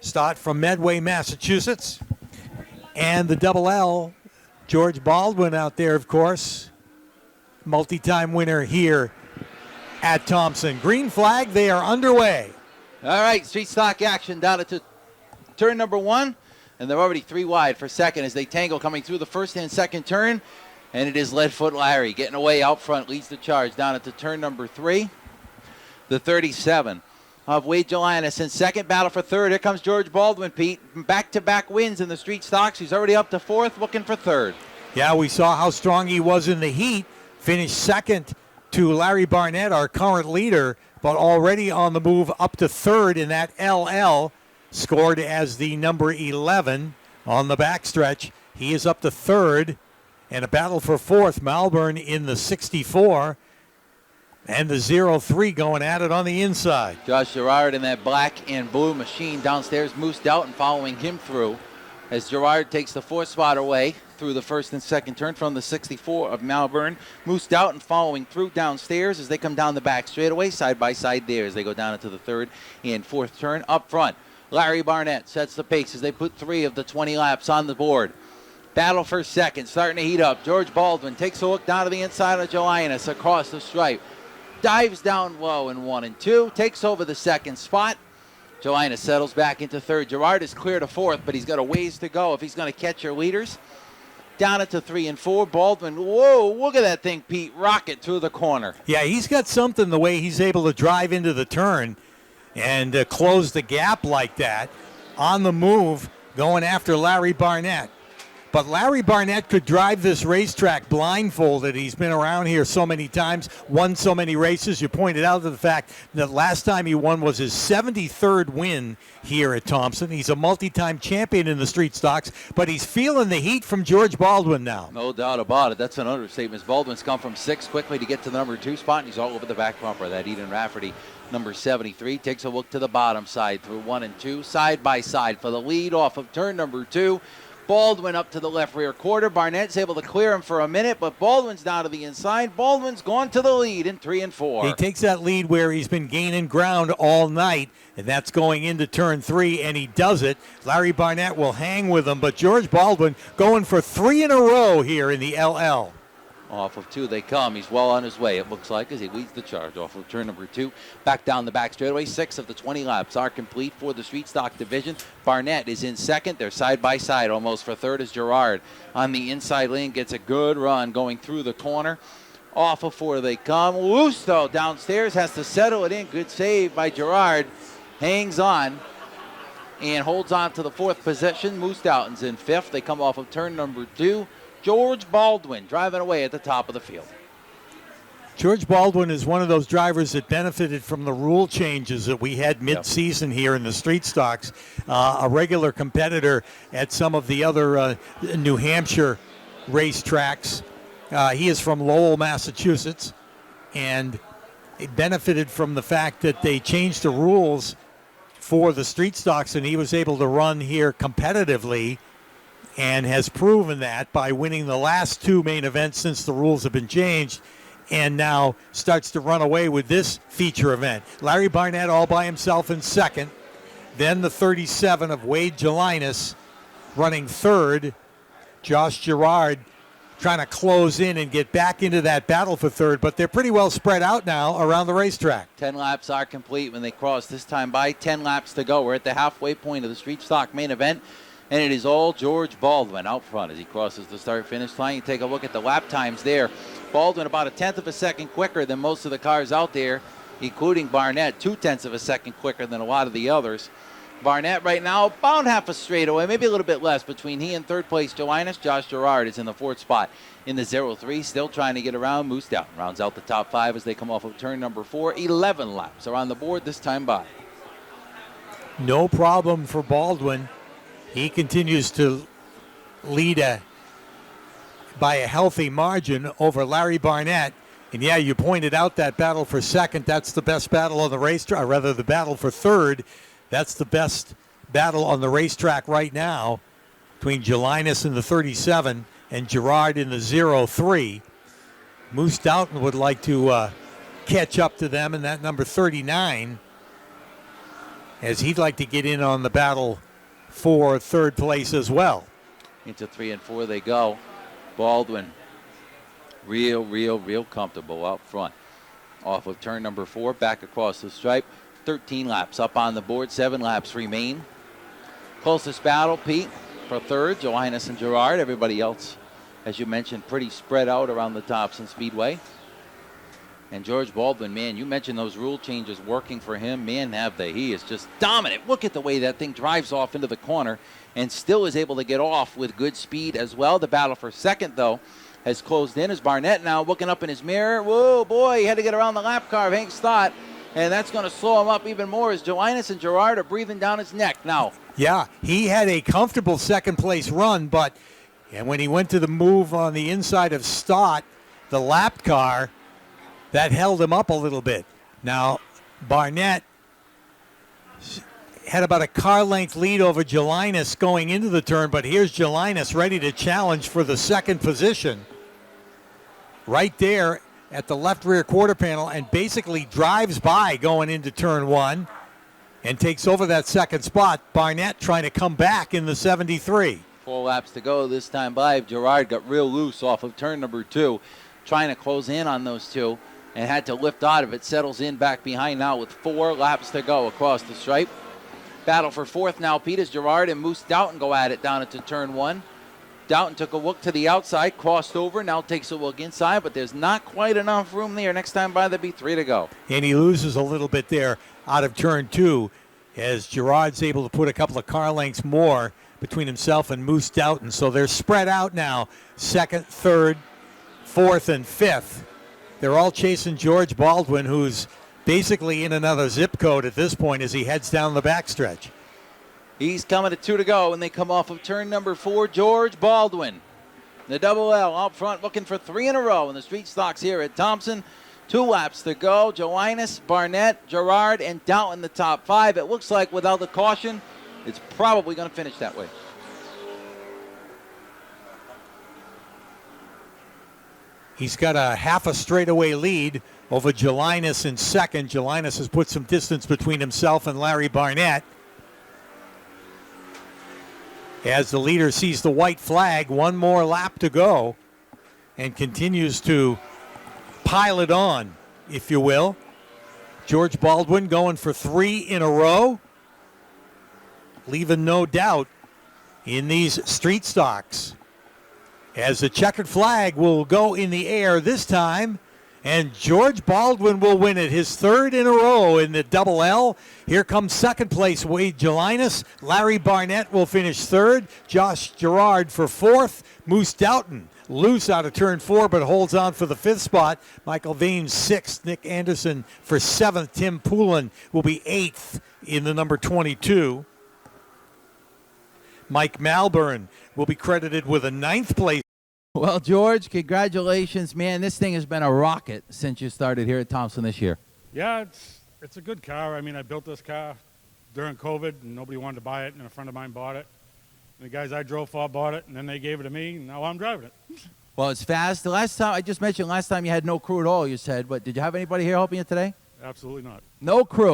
start from Medway, Massachusetts. And the double L, George Baldwin out there, of course. Multi-time winner here at Thompson. Green flag, they are underway. All right, street stock action down to turn number 1. And they're already 3 wide for second as they tangle coming through the first and second turn. And it is Leadfoot Larry getting away out front, leads the charge down into turn number 3. The 37 of Wade Jelinas in second, battle for third. Here comes George Baldwin, Pete. Back-to-back wins in the street stocks. He's already up to fourth, looking for third. Yeah, we saw how strong he was in the heat. Finished second to Larry Barnett, our current leader, but already on the move up to third in that LL. Scored as the number 11 on the backstretch. He is up to third, and a battle for fourth. Malvern in the 64, and the 03 going at it on the inside. Josh Gerard in that black and blue machine downstairs. Moose Doughton following him through as Gerard takes the 4th spot away through the first and second turn from the 64 of Malvern. Moose Doughton following through downstairs as they come down the back straightaway, side by side there as they go down into the 3rd and 4th turn. Up front, Larry Barnett sets the pace as they put 3 of the 20 laps on the board. Battle for second, starting to heat up. George Baldwin takes a look down to the inside of Jelinas across the stripe. Dives down low in 1 and 2, takes over the second spot. Jelinas settles back into third. Gerard is clear to fourth, but he's got a ways to go if he's going to catch your leaders. Down into 3 and 4. Baldwin, whoa, look at that thing, Pete. Rocket through the corner. Yeah, he's got something the way he's able to drive into the turn and close the gap like that. On the move, going after Larry Barnett. But Larry Barnett could drive this racetrack blindfolded. He's been around here so many times, won so many races. You pointed out the fact that last time he won was his 73rd win here at Thompson. He's a multi-time champion in the street stocks, but he's feeling the heat from George Baldwin now. No doubt about it. That's an understatement. Baldwin's come from 6th quickly to get to the number 2 spot, and he's all over the back bumper. That Eden Rafferty, number 73, takes a look to the bottom side through 1 and 2, side by side for the lead off of turn number 2. Baldwin up to the left rear quarter. Barnett's able to clear him for a minute, but Baldwin's down to the inside. Baldwin's gone to the lead in 3 and 4. He takes that lead where he's been gaining ground all night, and that's going into turn 3, and he does it. Larry Barnett will hang with him, but George Baldwin going for 3 in a row here in the LL. Off of 2 they come. He's well on his way, it looks like, as he leads the charge off of turn number 2. Back down the back straightaway. 6 of the 20 laps are complete for the street stock division. Barnett is in second. They're side by side almost for third as Gerard on the inside lane gets a good run going through the corner. Off of 4 they come. Loose, though, downstairs, has to settle it in. Good save by Gerard. Hangs on and holds on to the 4th position. Moose Doughton's in 5th. They come off of turn number 2. George Baldwin driving away at the top of the field. George Baldwin is one of those drivers that benefited from the rule changes that we had mid-season here in the street stocks. A regular competitor at some of the other New Hampshire racetracks. He is from Lowell, Massachusetts, and it benefited from the fact that they changed the rules for the street stocks, and he was able to run here competitively, and has proven that by winning the last 2 main events since the rules have been changed, and now starts to run away with this feature event. Larry Barnett all by himself in second. Then the 37 of Wade Jelinas running third. Josh Gerard trying to close in and get back into that battle for third, but they're pretty well spread out now around the racetrack. 10 laps are complete when they cross this time by. 10 laps to go. We're at the halfway point of the street stock main event. And it is all George Baldwin out front as he crosses the start-finish line. You take a look at the lap times there. Baldwin about 1/10 of a second quicker than most of the cars out there, including Barnett, 2/10 of a second quicker than a lot of the others. Barnett right now about half a straightaway, maybe a little bit less between he and third place Jelinas. Josh Gerard is in the 4th spot in the 03, still trying to get around. Moose Doughton rounds out the top 5 as they come off of turn number 4. 11 laps are on the board this time by. No problem for Baldwin. He continues to lead by a healthy margin over Larry Barnett. And yeah, you pointed out that battle for second. That's the best battle on the racetrack, or rather the battle for third. That's the best battle on the racetrack right now between Jelinas in the 37 and Gerard in the 03. Moose Doughton would like to catch up to them in that number 39. as he'd like to get in on the battle for third place as well. Into 3 and 4 they go. Baldwin, real comfortable out front. Off of turn number 4, back across the stripe. 13 laps up on the board, 7 laps remain. Closest battle, Pete, for third, Johannes and Gerard. Everybody else, as you mentioned, pretty spread out around the Thompson Speedway. And George Baldwin, man, you mentioned those rule changes working for him. Man, have they. He is just dominant. Look at the way that thing drives off into the corner and still is able to get off with good speed as well. The battle for second, though, has closed in as Barnett now looking up in his mirror. Whoa, boy, he had to get around the lap car of Hank Stott, and that's going to slow him up even more as Johannes and Gerard are breathing down his neck now. Yeah, he had a comfortable second-place run, but and when he went to the move on the inside of Stott, the lap car, that held him up a little bit. Now, Barnett had about a car length lead over Johannes going into the turn, but here's Johannes ready to challenge for the second position. Right there at the left rear quarter panel, and basically drives by going into turn 1 and takes over that second spot. Barnett trying to come back in the 73. 4 laps to go this time by. Gerard got real loose off of turn number 2, trying to close in on those two, and had to lift out of it. Settles in back behind now with 4 laps to go across the stripe. Battle for fourth now, Pete, as Gerard and Moose Doughton go at it down into turn 1. Doughton took a look to the outside, crossed over, now takes a look inside, but there's not quite enough room there. Next time by, there'll be 3 to go. And he loses a little bit there out of turn 2 as Gerard's able to put a couple of car lengths more between himself and Moose Doughton. So they're spread out now, second, third, fourth, and fifth. They're all chasing George Baldwin, who's basically in another zip code at this point as he heads down the backstretch. He's coming to 2 to go, and they come off of turn number 4. George Baldwin, the double L out front, looking for 3 in a row in the street stocks here at Thompson. 2 laps to go. Johannes, Barnett, Gerard, and Doughton the top 5. It looks like without the caution, it's probably going to finish that way. He's got a half a straightaway lead over Johannes in second. Johannes has put some distance between himself and Larry Barnett. As the leader sees the white flag, 1 more lap to go and continues to pile it on, if you will. George Baldwin going for 3 in a row, leaving no doubt in these street stocks. As the checkered flag will go in the air this time, and George Baldwin will win it, his 3rd in a row in the double L. Here comes second place Wade Johannes. Larry Barnett will finish 3rd. Josh Gerard for 4th. Moose Doughton loose out of turn 4, but holds on for the 5th spot. Michael Vane's 6th. Nick Anderson for 7th. Tim Poulin will be 8th in the number 22. Mike Malburn will be credited with a 9th place. Well, George, congratulations, man. This thing has been a rocket since you started here at Thompson this year. Yeah, it's a good car. I mean, I built this car during COVID, and nobody wanted to buy it, and a friend of mine bought it. And the guys I drove for bought it, and then they gave it to me, and now I'm driving it. Well, it's fast. The last time, I just mentioned last time you had no crew at all, you said, but did you have anybody here helping you today? Absolutely not. No crew.